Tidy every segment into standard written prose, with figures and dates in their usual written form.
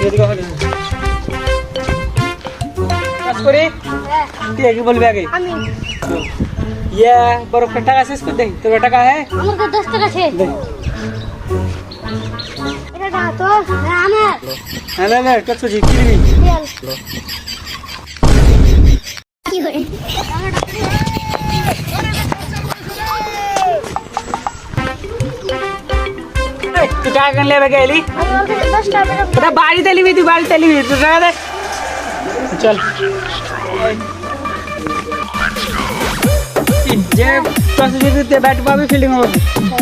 এদিকে হবে কাজ করি তুই কি বলবি আগে আমি ইয়া বড় টাকা শেষ করে দে তোর টাকা হ্যাঁ আমার কাছে 10 টাকা আছে দে এটা দাও তো আমার হ্যাঁ না কাজ করছি কি দিবি কি হয় তুই টাকা কেন লেবে গেলি আমার কাছে 10 টাকা এটা বাড়িতে নিবি তুই বাড়িতে নিবি তুই টাকা দে চল যে তোর যদি ব্যাট পাবি ফিল্ডিং হবে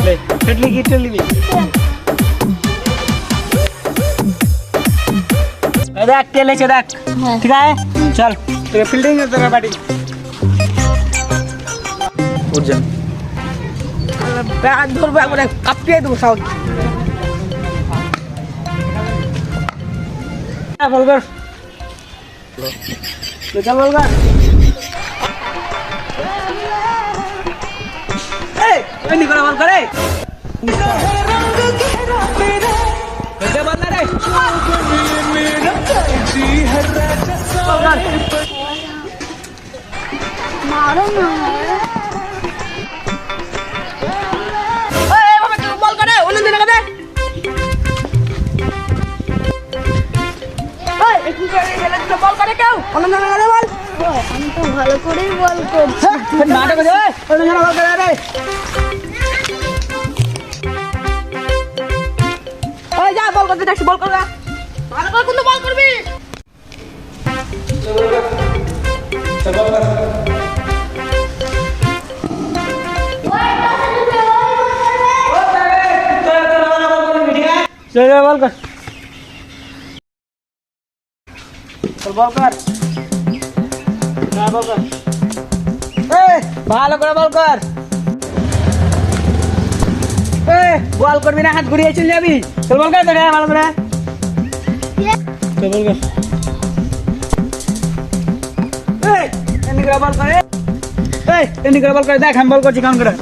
লে ফিল্ডিং কি চলবি দেখ তেলে ছে দেখ ঠিক আছে চল তোর ফিল্ডিং তোর ব্যাটিং উঠ যা ব্যাট ধরবো একবারে কাঁপিয়ে দেবো সাউন্ড বল কর চল বল কর এই এনি করে বল করে এটা বল না রে মারো না এই বাবা তুই বল করে অন্য দিন করে এই কি করে গেলে তো বল করে কেউ অন্য দিন করে বল আমি তো ভালো করেই বল করছি নাটক করে অন্য দিন বল করে রে ওই যা বল করতে দেখছি বল কর না ভালো করে কিন্তু বল করবি চল বল কর चल बॉल कर चल बॉल कर ना बॉल कर ए ভালো করে বল কর এ বল করবি না হাত ঘুরিয়ে চলে যাবি চল বল কর তোরে ভালো করে চল বল কর এ এমনি করে বল করে এ এমনি করে বল করে দেখ আমি বল করছি কাম করে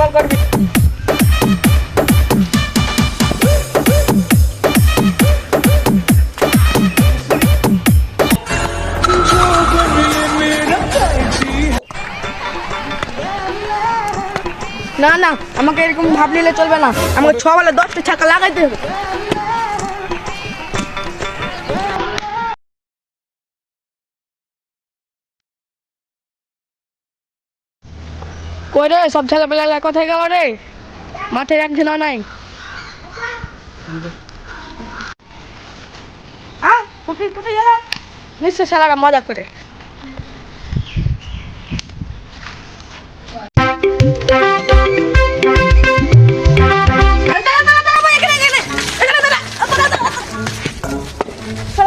বল করবি না না আমাকে এরকম ভাব নিলে চলবে না আমাকে 6 বলে 10টা ছক্কা লাগাইতে হবে কই রে সব ছেলেপেলেরা কোথায় গেল রে মাঠে একজন নাই কোথায় গেল নিশ্চয় ছেলেরা মজা করে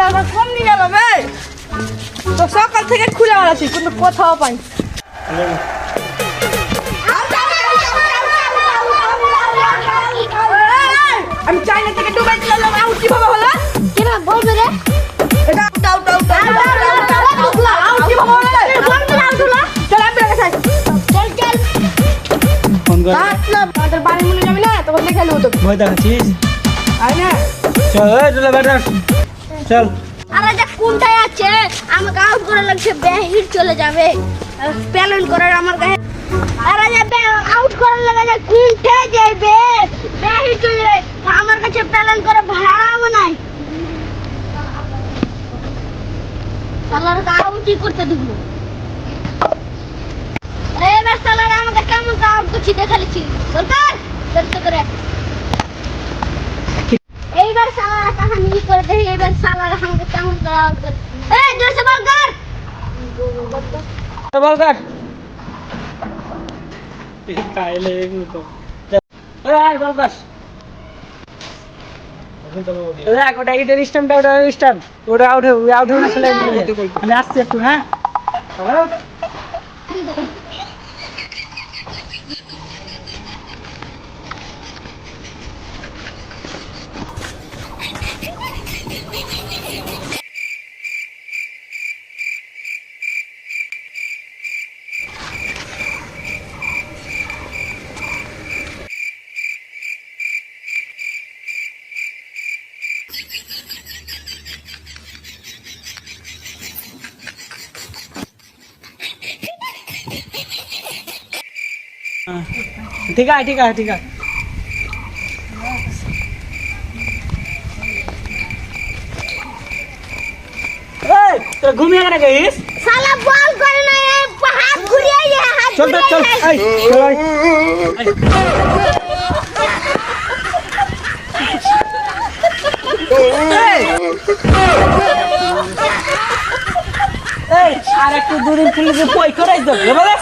আমার কম নিয়ে গেল ভাই তো সকাল থেকে খুলে বেড়াচ্ছি কিন্তু কোথাও পাই আমি চাইনা থেকে দুবাই চলে আউট কিভাবে হলো কেন বলবে রে এটা আউট আউট আউট কিভাবে হলো বলবে আউট হলো চল আমি বের যাই চল চল ফোন কর না আমাদের বাড়ি মনে যাবি না তখন দেখে নেবো তো ভয় দেখাচ্ছিস আয় না চল এই চলে বেটা চল আরে যা কোনটায় আছে আমাকে আউট করে লাগছে বাহির চলে যাবে প্যালেন করার আমার কাছে আরে যা আউট করার লাগা যা কোনটায় যাবে বাহির চলে যাবে আমার কাছে প্যালেন করে ভাড়াও নাই সালার আউটই করতে দিব এবার সালার আমাকে কেমন আউট করছি দেখাচ্ছি সরকার দেখতে করে এইবার সালার কাহিনী করে দেখি এইবার সালার আমাকে কেমন করে আউট করে এই জোরসে বল কর বল কর কাইলে তো এই বল কর দেখ ওটা ইটের স্ট্যাম্পটা ওটা স্ট্যাম্প ওটা আউট হয়ে চলে আমি আসছি একটু হ্যাঁ ठीक आहे ठीक आहे ठीक आहे ए तो घूमिए ना गईस साला बॉल करना है हाथ घुरिया ये हाथ चल चल घुरिया चल ये। আর একটু দূরে পুলিশে পয় করাই দেবো বলে